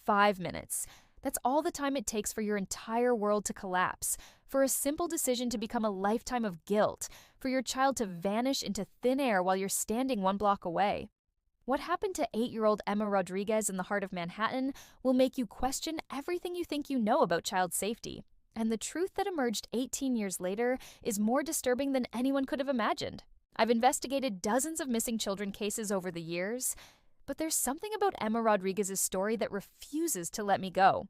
5 minutes. That's all the time it takes for your entire world to collapse, for a simple decision to become a lifetime of guilt, for your child to vanish into thin air while you're standing 1 block away. What happened to 8-year-old Emma Rodriguez in the heart of Manhattan will make you question everything you think you know about child safety. And the truth that emerged 18 years later is more disturbing than anyone could have imagined. I've investigated dozens of missing children cases over the years, but there's something about Emma Rodriguez's story that refuses to let me go.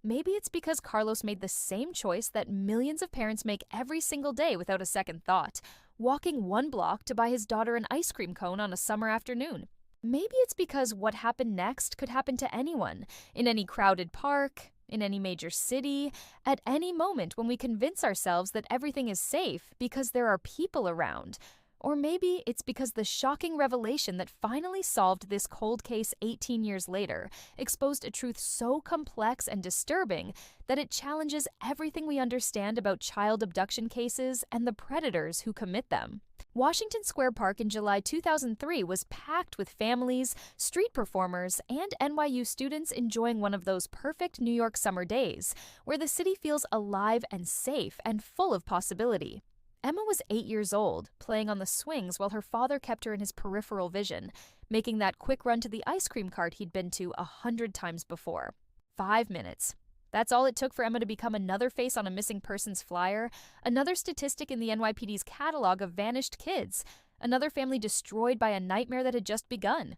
Maybe it's because Carlos made the same choice that millions of parents make every single day without a second thought, walking 1 block to buy his daughter an ice cream cone on a summer afternoon. Maybe it's because what happened next could happen to anyone, in any crowded park, in any major city, at any moment when we convince ourselves that everything is safe because there are people around. Or maybe it's because the shocking revelation that finally solved this cold case 18 years later exposed a truth so complex and disturbing that it challenges everything we understand about child abduction cases and the predators who commit them. Washington Square Park in July 2003 was packed with families, street performers, and NYU students enjoying one of those perfect New York summer days, where the city feels alive and safe and full of possibility. Emma was 8 years old, playing on the swings while her father kept her in his peripheral vision, making that quick run to the ice cream cart he'd been to 100 times before. 5 minutes. That's all it took for Emma to become another face on a missing persons flyer, another statistic in the NYPD's catalog of vanished kids, another family destroyed by a nightmare that had just begun.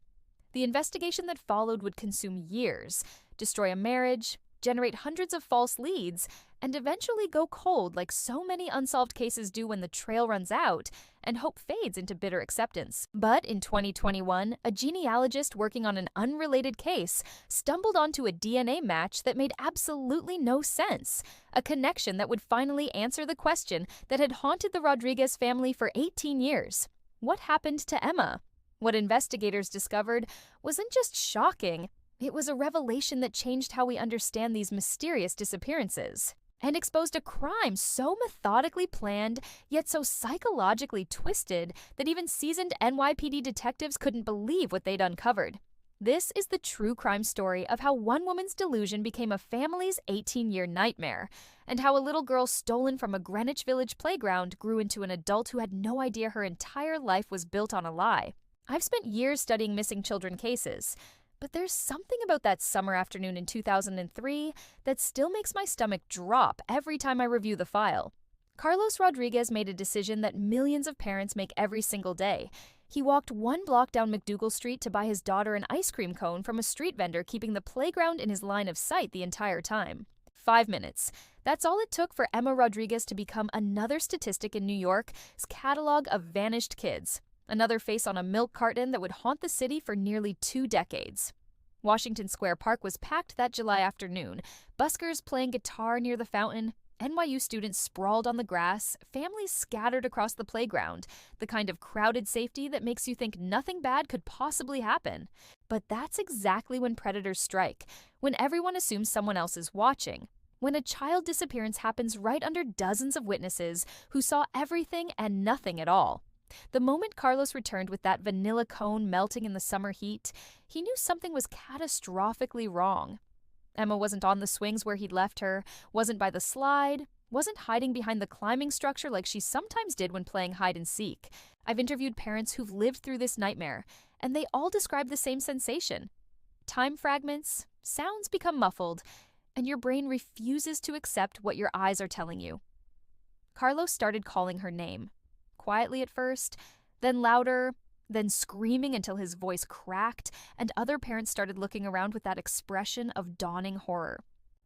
The investigation that followed would consume years, destroy a marriage, generate hundreds of false leads, and eventually go cold like so many unsolved cases do when the trail runs out and hope fades into bitter acceptance. But in 2021, a genealogist working on an unrelated case stumbled onto a DNA match that made absolutely no sense, a connection that would finally answer the question that had haunted the Rodriguez family for 18 years. What happened to Emma? What investigators discovered wasn't just shocking, it was a revelation that changed how we understand these mysterious disappearances, and exposed a crime so methodically planned, yet so psychologically twisted that even seasoned NYPD detectives couldn't believe what they'd uncovered. This is the true crime story of how one woman's delusion became a family's 18-year nightmare, and how a little girl stolen from a Greenwich Village playground grew into an adult who had no idea her entire life was built on a lie. I've spent years studying missing children cases, but there's something about that summer afternoon in 2003 that still makes my stomach drop every time I review the file. Carlos Rodriguez made a decision that millions of parents make every single day. He walked 1 block down McDougal Street to buy his daughter an ice cream cone from a street vendor, keeping the playground in his line of sight the entire time. 5 minutes. That's all it took for Emma Rodriguez to become another statistic in New York's catalog of vanished kids. Another face on a milk carton that would haunt the city for nearly 2 decades. Washington Square Park was packed that July afternoon, buskers playing guitar near the fountain, NYU students sprawled on the grass, families scattered across the playground, the kind of crowded safety that makes you think nothing bad could possibly happen. But that's exactly when predators strike, when everyone assumes someone else is watching, when a child disappearance happens right under dozens of witnesses who saw everything and nothing at all. The moment Carlos returned with that vanilla cone melting in the summer heat, he knew something was catastrophically wrong. Emma wasn't on the swings where he'd left her, wasn't by the slide, wasn't hiding behind the climbing structure like she sometimes did when playing hide and seek. I've interviewed parents who've lived through this nightmare, and they all describe the same sensation. Time fragments, sounds become muffled, and your brain refuses to accept what your eyes are telling you. Carlos started calling her name. Quietly at first, then louder, then screaming until his voice cracked, and other parents started looking around with that expression of dawning horror.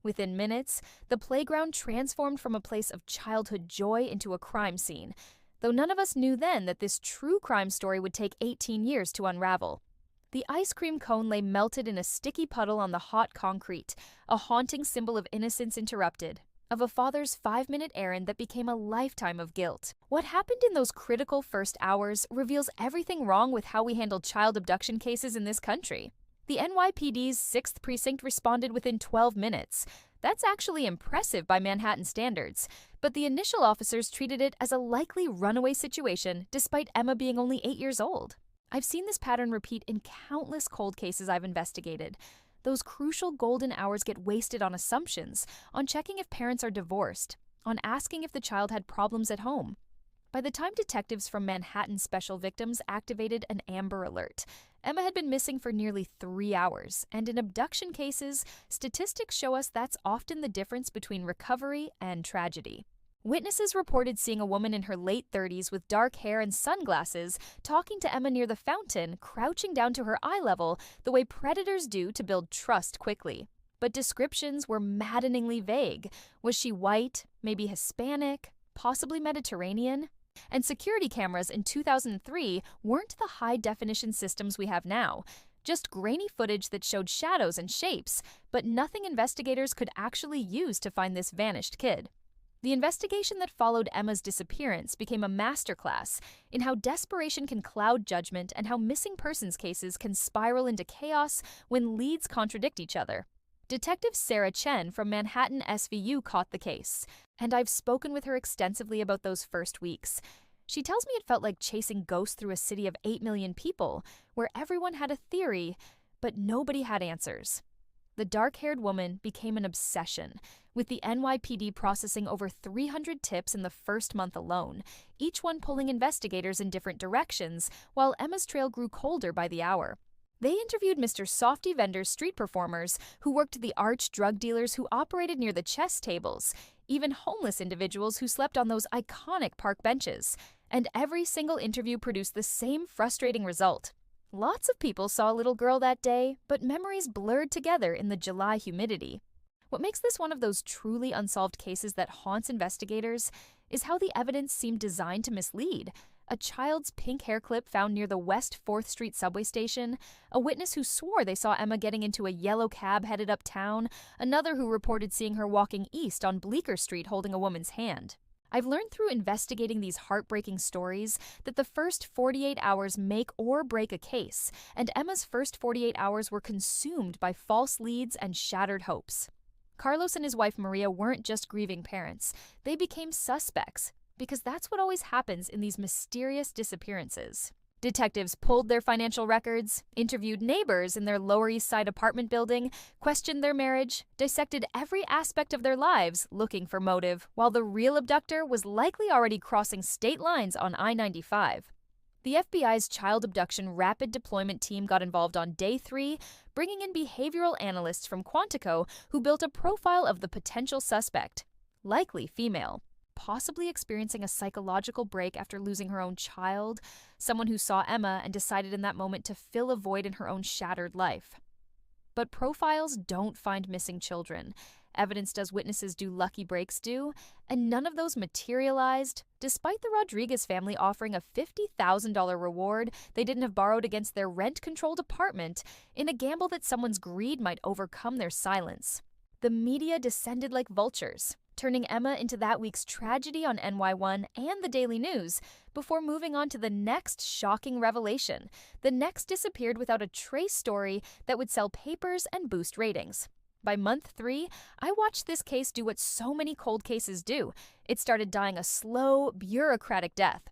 Within minutes, the playground transformed from a place of childhood joy into a crime scene, though none of us knew then that this true crime story would take 18 years to unravel. The ice cream cone lay melted in a sticky puddle on the hot concrete, a haunting symbol of innocence interrupted, of a father's 5-minute errand that became a lifetime of guilt. What happened in those critical first hours reveals everything wrong with how we handle child abduction cases in this country. The NYPD's 6th Precinct responded within 12 minutes. That's actually impressive by Manhattan standards, but the initial officers treated it as a likely runaway situation despite Emma being only 8 years old. I've seen this pattern repeat in countless cold cases I've investigated. Those crucial golden hours get wasted on assumptions, on checking if parents are divorced, on asking if the child had problems at home. By the time detectives from Manhattan Special Victims activated an Amber Alert, Emma had been missing for nearly 3 hours, and in abduction cases, statistics show us that's often the difference between recovery and tragedy. Witnesses reported seeing a woman in her late 30s with dark hair and sunglasses talking to Emma near the fountain, crouching down to her eye level the way predators do to build trust quickly. But descriptions were maddeningly vague. Was she white, maybe Hispanic, possibly Mediterranean? And security cameras in 2003 weren't the high-definition systems we have now, just grainy footage that showed shadows and shapes, but nothing investigators could actually use to find this vanished kid. The investigation that followed Emma's disappearance became a masterclass in how desperation can cloud judgment and how missing persons cases can spiral into chaos when leads contradict each other. Detective Sarah Chen from Manhattan SVU caught the case, and I've spoken with her extensively about those first weeks. She tells me it felt like chasing ghosts through a city of 8 million people, where everyone had a theory, but nobody had answers. The dark-haired woman became an obsession, with the NYPD processing over 300 tips in the first month alone, each one pulling investigators in different directions, while Emma's trail grew colder by the hour. They interviewed Mr. Softy vendors, street performers who worked the arch drug dealers who operated near the chess tables, even homeless individuals who slept on those iconic park benches. And every single interview produced the same frustrating result. Lots of people saw a little girl that day, but memories blurred together in the July humidity. What makes this one of those truly unsolved cases that haunts investigators is how the evidence seemed designed to mislead. A child's pink hair clip found near the West 4th Street subway station, a witness who swore they saw Emma getting into a yellow cab headed uptown, another who reported seeing her walking east on Bleecker Street holding a woman's hand. I've learned through investigating these heartbreaking stories that the first 48 hours make or break a case, and Emma's first 48 hours were consumed by false leads and shattered hopes. Carlos and his wife Maria weren't just grieving parents, they became suspects, because that's what always happens in these mysterious disappearances. Detectives pulled their financial records, interviewed neighbors in their Lower East Side apartment building, questioned their marriage, dissected every aspect of their lives, looking for motive, while the real abductor was likely already crossing state lines on I-95. The FBI's Child Abduction Rapid Deployment Team got involved on day 3, bringing in behavioral analysts from Quantico who built a profile of the potential suspect, likely female, possibly experiencing a psychological break after losing her own child, someone who saw Emma and decided in that moment to fill a void in her own shattered life. But profiles don't find missing children. Evidence does, witnesses do, lucky breaks do, and none of those materialized, despite the Rodriguez family offering a $50,000 reward they didn't have borrowed against their rent-controlled apartment in a gamble that someone's greed might overcome their silence. The media descended like vultures, turning Emma into that week's tragedy on NY1 and the Daily News, before moving on to the next shocking revelation. The next disappeared without a trace story that would sell papers and boost ratings. By month 3, I watched this case do what so many cold cases do. It started dying a slow, bureaucratic death.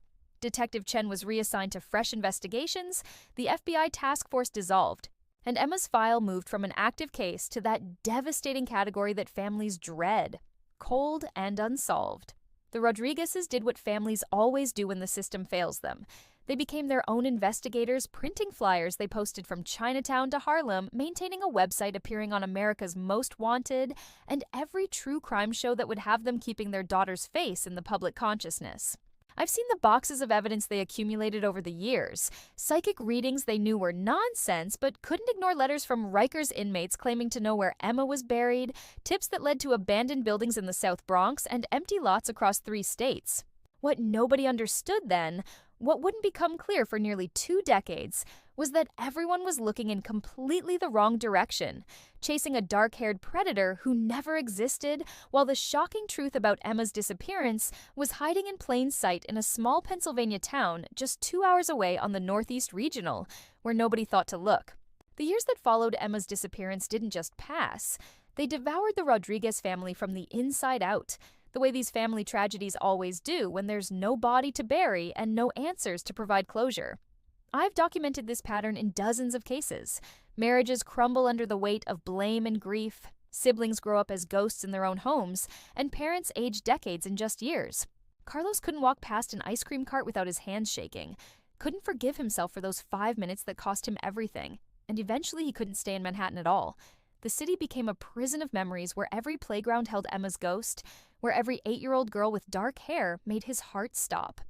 Detective Chen was reassigned to fresh investigations, the FBI task force dissolved, and Emma's file moved from an active case to that devastating category that families dread: cold and unsolved. The Rodriguezes did what families always do when the system fails them. They became their own investigators, printing flyers they posted from Chinatown to Harlem, maintaining a website appearing on America's Most Wanted, and every true crime show that would have them keeping their daughter's face in the public consciousness. I've seen the boxes of evidence they accumulated over the years, psychic readings they knew were nonsense but couldn't ignore letters from Rikers inmates claiming to know where Emma was buried, tips that led to abandoned buildings in the South Bronx, and empty lots across 3 states. What nobody understood then, what wouldn't become clear for nearly 2 decades, was that everyone was looking in completely the wrong direction, chasing a dark-haired predator who never existed, while the shocking truth about Emma's disappearance was hiding in plain sight in a small Pennsylvania town just 2 hours away on the Northeast Regional, where nobody thought to look. The years that followed Emma's disappearance didn't just pass. They devoured the Rodriguez family from the inside out, the way these family tragedies always do when there's no body to bury and no answers to provide closure. I've documented this pattern in dozens of cases, Marriages crumble under the weight of blame and grief. Siblings grow up as ghosts in their own homes, and parents age decades in just years. Carlos couldn't walk past an ice cream cart without his hands shaking, couldn't forgive himself for those 5 minutes that cost him everything, and eventually he couldn't stay in Manhattan at all. The city became a prison of memories where every playground held Emma's ghost, where every 8-year-old girl with dark hair made his heart stop.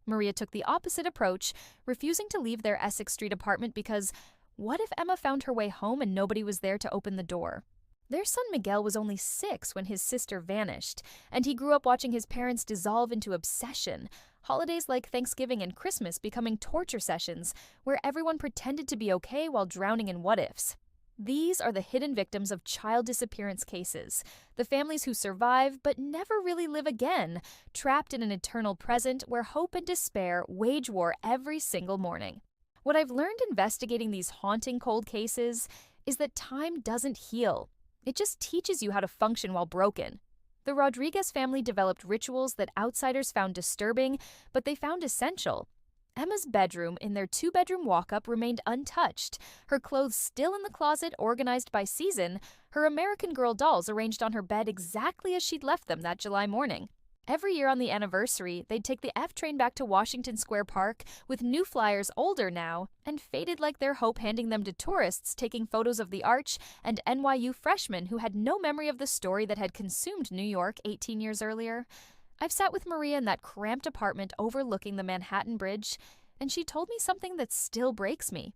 Maria took the opposite approach, refusing to leave their Essex Street apartment because what if Emma found her way home and nobody was there to open the door? Their son Miguel was only 6 when his sister vanished, and he grew up watching his parents dissolve into obsession, holidays like Thanksgiving and Christmas becoming torture sessions where everyone pretended to be okay while drowning in what-ifs. These are the hidden victims of child disappearance cases, the families who survive but never really live again, trapped in an eternal present where hope and despair wage war every single morning. What I've learned investigating these haunting cold cases is that time doesn't heal. It just teaches you how to function while broken. The Rodriguez family developed rituals that outsiders found disturbing, but they found essential. Emma's bedroom in their 2-bedroom walk-up remained untouched, her clothes still in the closet organized by season, her American Girl dolls arranged on her bed exactly as she'd left them that July morning. Every year on the anniversary, they'd take the F train back to Washington Square Park with new flyers older now and faded like their hope, handing them to tourists taking photos of the Arch and NYU freshmen who had no memory of the story that had consumed New York 18 years earlier. I've sat with Maria in that cramped apartment overlooking the Manhattan Bridge, and she told me something that still breaks me.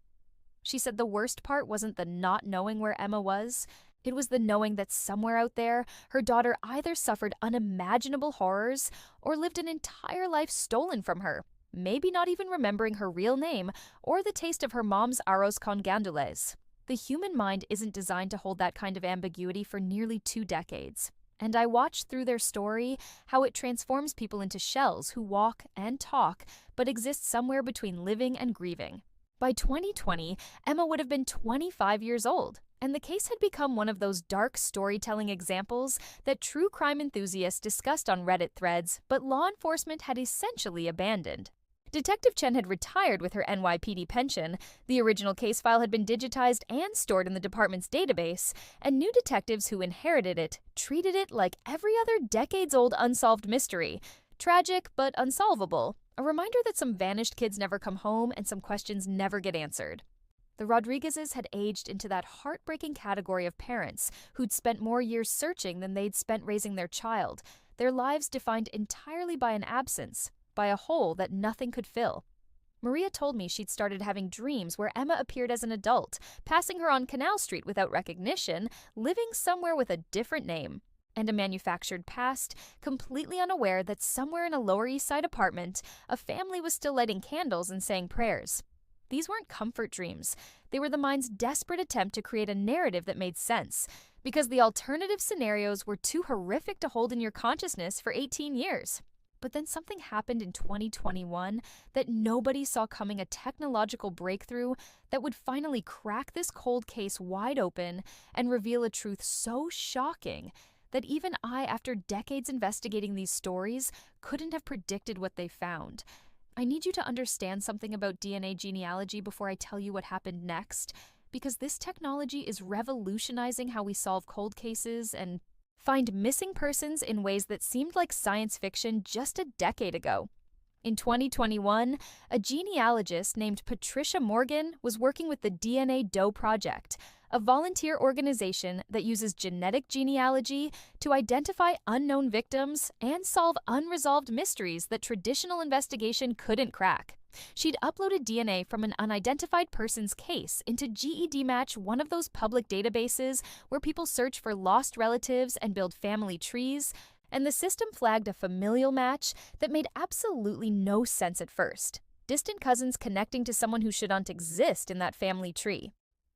She said the worst part wasn't the not knowing where Emma was. It was the knowing that somewhere out there, her daughter either suffered unimaginable horrors or lived an entire life stolen from her, maybe not even remembering her real name or the taste of her mom's arroz con gandules. The human mind isn't designed to hold that kind of ambiguity for nearly 2 decades. And I watched through their story how it transforms people into shells who walk and talk, but exist somewhere between living and grieving. By 2020, Emma would have been 25 years old, and the case had become one of those dark storytelling examples that true crime enthusiasts discussed on Reddit threads, but law enforcement had essentially abandoned. Detective Chen had retired with her NYPD pension, the original case file had been digitized and stored in the department's database, and new detectives who inherited it treated it like every other decades-old unsolved mystery. Tragic, but unsolvable. A reminder that some vanished kids never come home and some questions never get answered. The Rodriguezes had aged into that heartbreaking category of parents who'd spent more years searching than they'd spent raising their child, their lives defined entirely by an absence, by a hole that nothing could fill. Maria told me she'd started having dreams where Emma appeared as an adult, passing her on Canal Street without recognition, living somewhere with a different name, and a manufactured past, completely unaware that somewhere in a Lower East Side apartment, a family was still lighting candles and saying prayers. These weren't comfort dreams. They were the mind's desperate attempt to create a narrative that made sense, because the alternative scenarios were too horrific to hold in your consciousness for 18 years. But then something happened in 2021 that nobody saw coming, a technological breakthrough that would finally crack this cold case wide open and reveal a truth so shocking that even I, after decades investigating these stories, couldn't have predicted what they found. I need you to understand something about DNA genealogy before I tell you what happened next, because this technology is revolutionizing how we solve cold cases and find missing persons in ways that seemed like science fiction just a decade ago. In 2021, a genealogist named Patricia Morgan was working with the DNA Doe Project, a volunteer organization that uses genetic genealogy to identify unknown victims and solve unresolved mysteries that traditional investigation couldn't crack. She'd uploaded DNA from an unidentified person's case into GED Match, one of those public databases where people search for lost relatives and build family trees, and the system flagged a familial match that made absolutely no sense at first. Distant cousins connecting to someone who shouldn't exist in that family tree.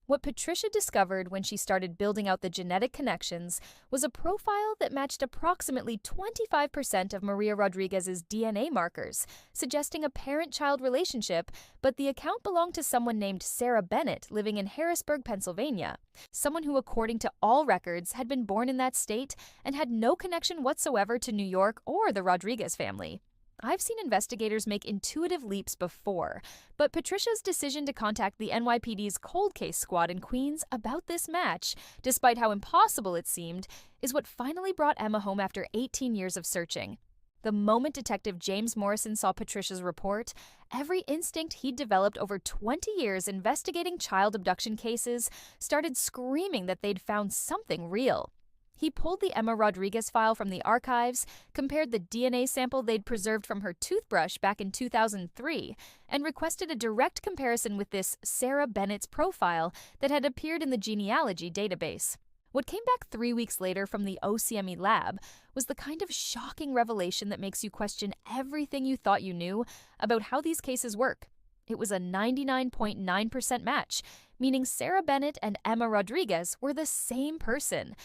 What Patricia discovered when she started building out the genetic connections was a profile that matched approximately 25% of Maria Rodriguez's DNA markers, suggesting a parent-child relationship, but the account belonged to someone named Sarah Bennett living in Harrisburg, Pennsylvania, someone who, according to all records, had been born in that state and had no connection whatsoever to New York or the Rodriguez family. I've seen investigators make intuitive leaps before, but Patricia's decision to contact the NYPD's cold case squad in Queens about this match, despite how impossible it seemed, is what finally brought Emma home after 18 years of searching. The moment Detective James Morrison saw Patricia's report, every instinct he'd developed over 20 years investigating child abduction cases started screaming that they'd found something real. He pulled the Emma Rodriguez file from the archives, compared the DNA sample they'd preserved from her toothbrush back in 2003, and requested a direct comparison with this Sarah Bennett's profile that had appeared in the genealogy database. What came back 3 weeks later from the OCME lab was the kind of shocking revelation that makes you question everything you thought you knew about how these cases work. It was a 99.9% match, meaning Sarah Bennett and Emma Rodriguez were the same person.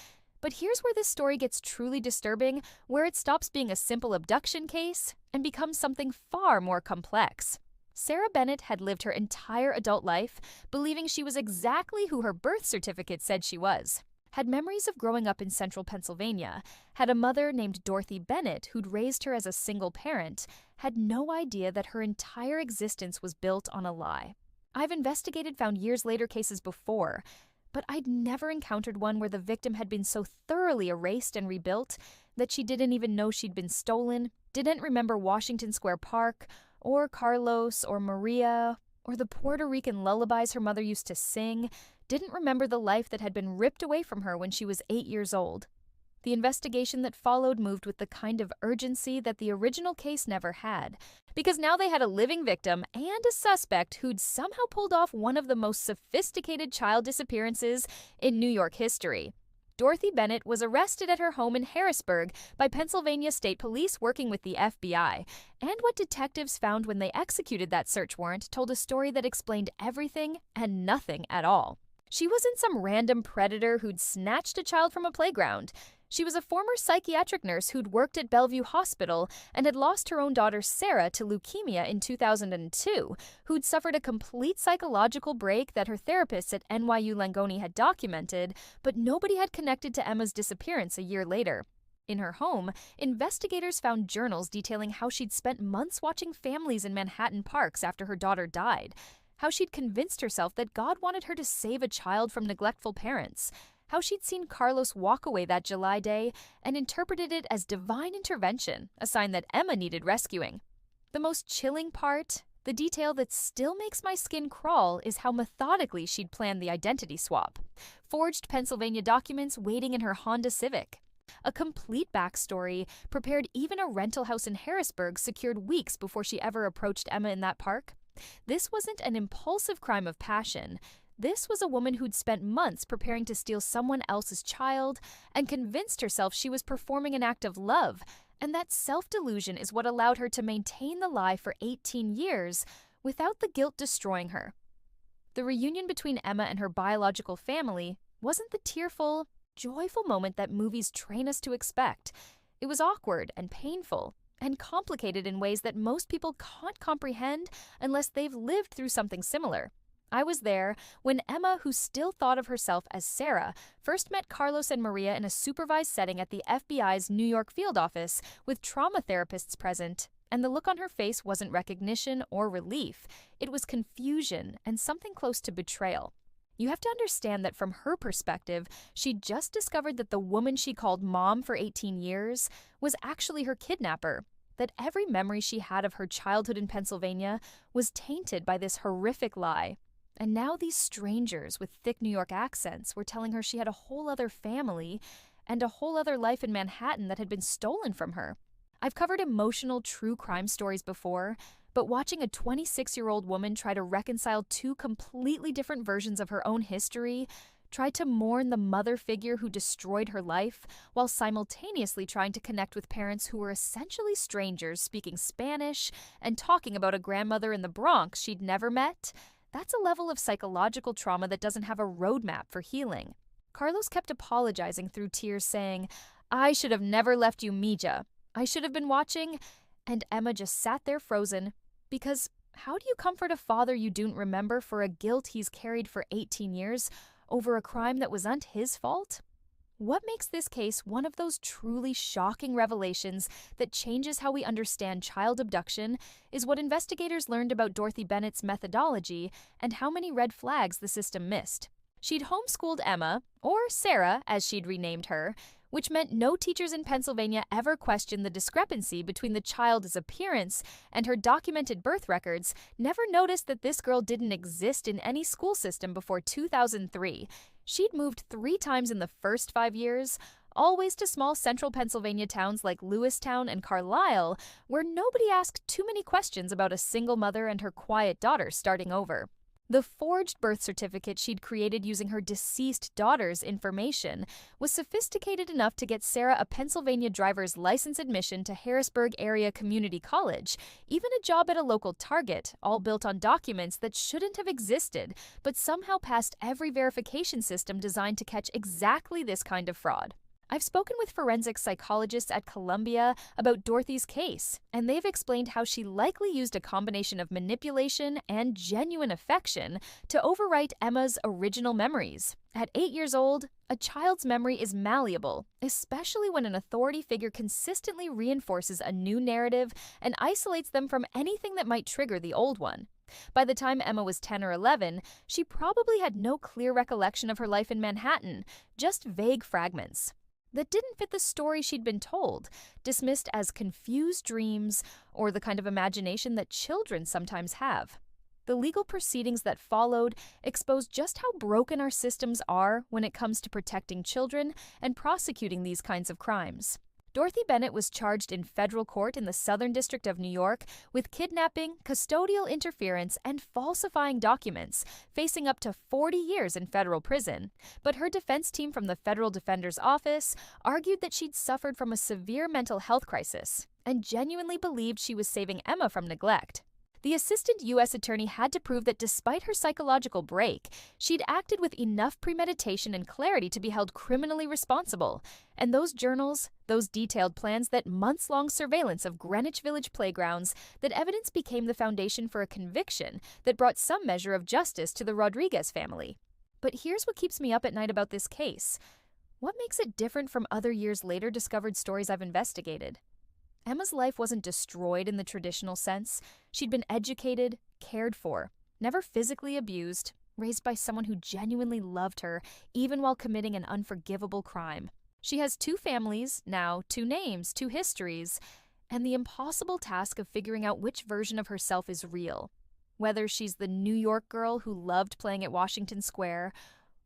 But here's where this story gets truly disturbing, where it stops being a simple abduction case and becomes something far more complex. Sarah Bennett had lived her entire adult life believing she was exactly who her birth certificate said she was. Had memories of growing up in central Pennsylvania, had a mother named Dorothy Bennett who'd raised her as a single parent, had no idea that her entire existence was built on a lie. I've investigated found years later cases before, but I'd never encountered one where the victim had been so thoroughly erased and rebuilt that she didn't even know she'd been stolen, didn't remember Washington Square Park, or Carlos, or Maria, or the Puerto Rican lullabies her mother used to sing, didn't remember the life that had been ripped away from her when she was 8 years old. The investigation that followed moved with the kind of urgency that the original case never had, because now they had a living victim and a suspect who'd somehow pulled off one of the most sophisticated child disappearances in New York history. Dorothy Bennett was arrested at her home in Harrisburg by Pennsylvania State Police working with the FBI, and what detectives found when they executed that search warrant told a story that explained everything and nothing at all. She wasn't some random predator who'd snatched a child from a playground. She was a former psychiatric nurse who'd worked at Bellevue Hospital and had lost her own daughter Sarah to leukemia in 2002, who'd suffered a complete psychological break that her therapists at NYU Langone had documented, but nobody had connected to Emma's disappearance a year later. In her home, investigators found journals detailing how she'd spent months watching families in Manhattan parks after her daughter died, how she'd convinced herself that God wanted her to save a child from neglectful parents, how she'd seen Carlos walk away that July day and interpreted it as divine intervention, a sign that Emma needed rescuing. The most chilling part, the detail that still makes my skin crawl, is how methodically she'd planned the identity swap. Forged Pennsylvania documents waiting in her Honda Civic. A complete backstory, prepared even a rental house in Harrisburg secured weeks before she ever approached Emma in that park. This wasn't an impulsive crime of passion. This was a woman who'd spent months preparing to steal someone else's child and convinced herself she was performing an act of love, and that self-delusion is what allowed her to maintain the lie for 18 years without the guilt destroying her. The reunion between Emma and her biological family wasn't the tearful, joyful moment that movies train us to expect. It was awkward and painful and complicated in ways that most people can't comprehend unless they've lived through something similar. I was there when Emma, who still thought of herself as Sarah, first met Carlos and Maria in a supervised setting at the FBI's New York field office with trauma therapists present, and the look on her face wasn't recognition or relief. It was confusion and something close to betrayal. You have to understand that from her perspective, she'd just discovered that the woman she called mom for 18 years was actually her kidnapper, that every memory she had of her childhood in Pennsylvania was tainted by this horrific lie. And now these strangers with thick New York accents were telling her she had a whole other family and a whole other life in Manhattan that had been stolen from her. I've covered emotional true crime stories before, but watching a 26-year-old woman try to reconcile two completely different versions of her own history, try to mourn the mother figure who destroyed her life, while simultaneously trying to connect with parents who were essentially strangers speaking Spanish and talking about a grandmother in the Bronx she'd never met, that's a level of psychological trauma that doesn't have a roadmap for healing. Carlos kept apologizing through tears, saying, "I should have never left you, Mija. I should have been watching," and Emma just sat there frozen, because how do you comfort a father you don't remember for a guilt he's carried for 18 years over a crime that wasn't his fault? What makes this case one of those truly shocking revelations that changes how we understand child abduction is what investigators learned about Dorothy Bennett's methodology and how many red flags the system missed. She'd homeschooled Emma, or Sarah as she'd renamed her, which meant no teachers in Pennsylvania ever questioned the discrepancy between the child's appearance and her documented birth records, never noticed that this girl didn't exist in any school system before 2003. She'd moved 3 times in the first 5 years, always to small central Pennsylvania towns like Lewistown and Carlisle, where nobody asked too many questions about a single mother and her quiet daughter starting over. The forged birth certificate she'd created using her deceased daughter's information was sophisticated enough to get Sarah a Pennsylvania driver's license admission to Harrisburg Area Community College, even a job at a local Target, all built on documents that shouldn't have existed, but somehow passed every verification system designed to catch exactly this kind of fraud. I've spoken with forensic psychologists at Columbia about Dorothy's case, and they've explained how she likely used a combination of manipulation and genuine affection to overwrite Emma's original memories. At 8 years old, a child's memory is malleable, especially when an authority figure consistently reinforces a new narrative and isolates them from anything that might trigger the old one. By the time Emma was 10 or 11, she probably had no clear recollection of her life in Manhattan, just vague fragments that didn't fit the story she'd been told, dismissed as confused dreams or the kind of imagination that children sometimes have. The legal proceedings that followed exposed just how broken our systems are when it comes to protecting children and prosecuting these kinds of crimes. Dorothy Bennett was charged in federal court in the Southern District of New York with kidnapping, custodial interference, and falsifying documents, facing up to 40 years in federal prison. But her defense team from the Federal Defender's Office argued that she'd suffered from a severe mental health crisis and genuinely believed she was saving Emma from neglect. The assistant U.S. attorney had to prove that despite her psychological break, she'd acted with enough premeditation and clarity to be held criminally responsible. And those journals, those detailed plans, that months-long surveillance of Greenwich Village playgrounds, that evidence became the foundation for a conviction that brought some measure of justice to the Rodriguez family. But here's what keeps me up at night about this case. What makes it different from other years later discovered stories I've investigated? Emma's life wasn't destroyed in the traditional sense. She'd been educated, cared for, never physically abused, raised by someone who genuinely loved her, even while committing an unforgivable crime. She has 2 families, now 2 names, 2 histories, and the impossible task of figuring out which version of herself is real. Whether she's the New York girl who loved playing at Washington Square,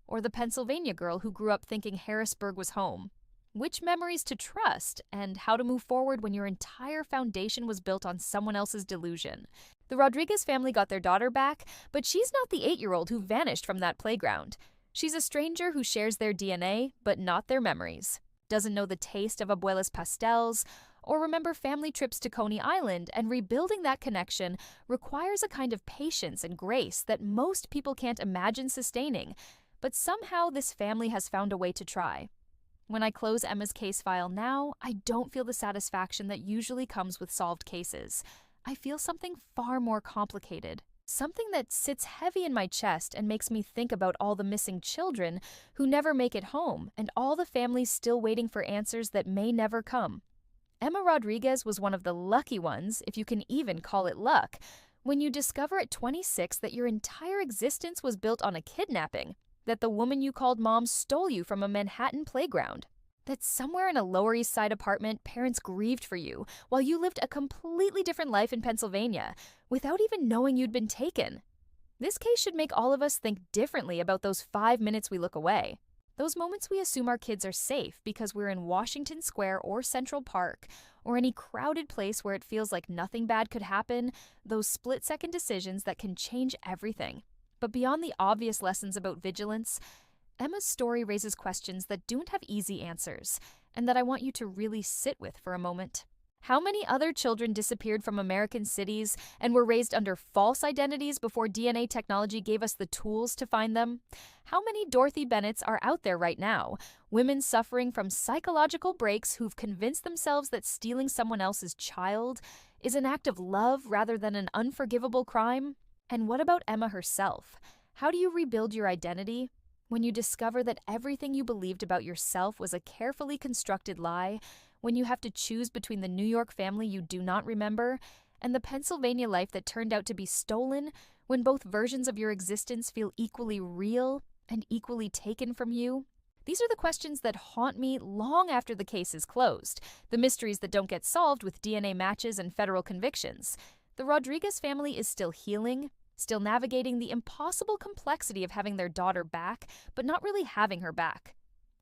or the Pennsylvania girl who grew up thinking Harrisburg was home. Which memories to trust, and how to move forward when your entire foundation was built on someone else's delusion. The Rodriguez family got their daughter back, but she's not the 8-year-old who vanished from that playground. She's a stranger who shares their DNA, but not their memories. Doesn't know the taste of abuela's pastels, or remember family trips to Coney Island, and rebuilding that connection requires a kind of patience and grace that most people can't imagine sustaining. But somehow this family has found a way to try. When I close Emma's case file now, I don't feel the satisfaction that usually comes with solved cases. I feel something far more complicated, something that sits heavy in my chest and makes me think about all the missing children who never make it home and all the families still waiting for answers that may never come. Emma Rodriguez was one of the lucky ones, if you can even call it luck, when you discover at 26 that your entire existence was built on a kidnapping, that the woman you called mom stole you from a Manhattan playground, that somewhere in a Lower East Side apartment, parents grieved for you while you lived a completely different life in Pennsylvania without even knowing you'd been taken. This case should make all of us think differently about those 5 minutes we look away. Those moments we assume our kids are safe because we're in Washington Square or Central Park or any crowded place where it feels like nothing bad could happen, those split-second decisions that can change everything. But beyond the obvious lessons about vigilance, Emma's story raises questions that don't have easy answers, and that I want you to really sit with for a moment. How many other children disappeared from American cities and were raised under false identities before DNA technology gave us the tools to find them? How many Dorothy Bennetts are out there right now? Women suffering from psychological breaks who've convinced themselves that stealing someone else's child is an act of love rather than an unforgivable crime? And what about Emma herself? How do you rebuild your identity? When you discover that everything you believed about yourself was a carefully constructed lie, when you have to choose between the New York family you do not remember and the Pennsylvania life that turned out to be stolen, when both versions of your existence feel equally real and equally taken from you. These are the questions that haunt me long after the case is closed, the mysteries that don't get solved with DNA matches and federal convictions. The Rodriguez family is still healing, still navigating the impossible complexity of having their daughter back, but not really having her back,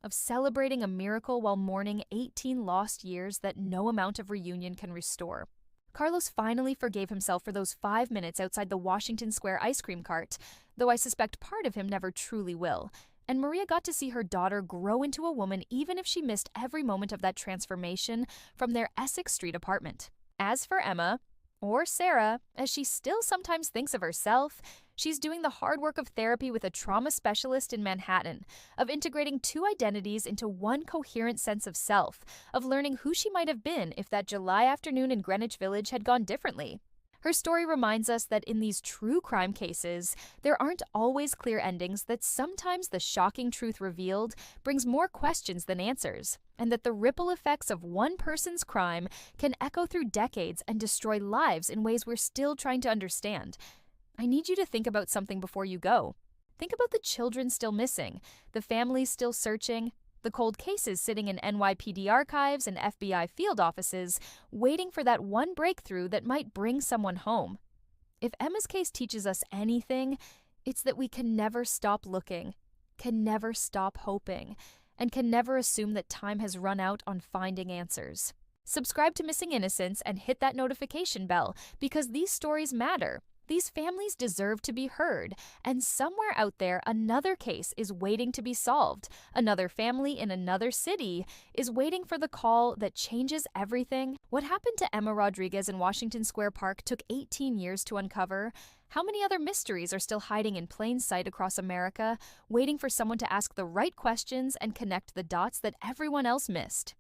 of celebrating a miracle while mourning 18 lost years that no amount of reunion can restore. Carlos finally forgave himself for those 5 minutes outside the Washington Square ice cream cart, though I suspect part of him never truly will. And Maria got to see her daughter grow into a woman even if she missed every moment of that transformation from their Essex Street apartment. As for Emma, or Sarah, as she still sometimes thinks of herself, she's doing the hard work of therapy with a trauma specialist in Manhattan, of integrating two identities into one coherent sense of self, of learning who she might have been if that July afternoon in Greenwich Village had gone differently. Her story reminds us that in these true crime cases, there aren't always clear endings, that sometimes the shocking truth revealed brings more questions than answers, and that the ripple effects of one person's crime can echo through decades and destroy lives in ways we're still trying to understand. I need you to think about something before you go. Think about the children still missing, the families still searching, the cold cases sitting in NYPD archives and FBI field offices, waiting for that one breakthrough that might bring someone home. If Emma's case teaches us anything, it's that we can never stop looking, can never stop hoping, and can never assume that time has run out on finding answers. Subscribe to Missing Innocence and hit that notification bell, because these stories matter. These families deserve to be heard, and somewhere out there, another case is waiting to be solved. Another family in another city is waiting for the call that changes everything. What happened to Emma Rodriguez in Washington Square Park took 18 years to uncover. How many other mysteries are still hiding in plain sight across America, waiting for someone to ask the right questions and connect the dots that everyone else missed?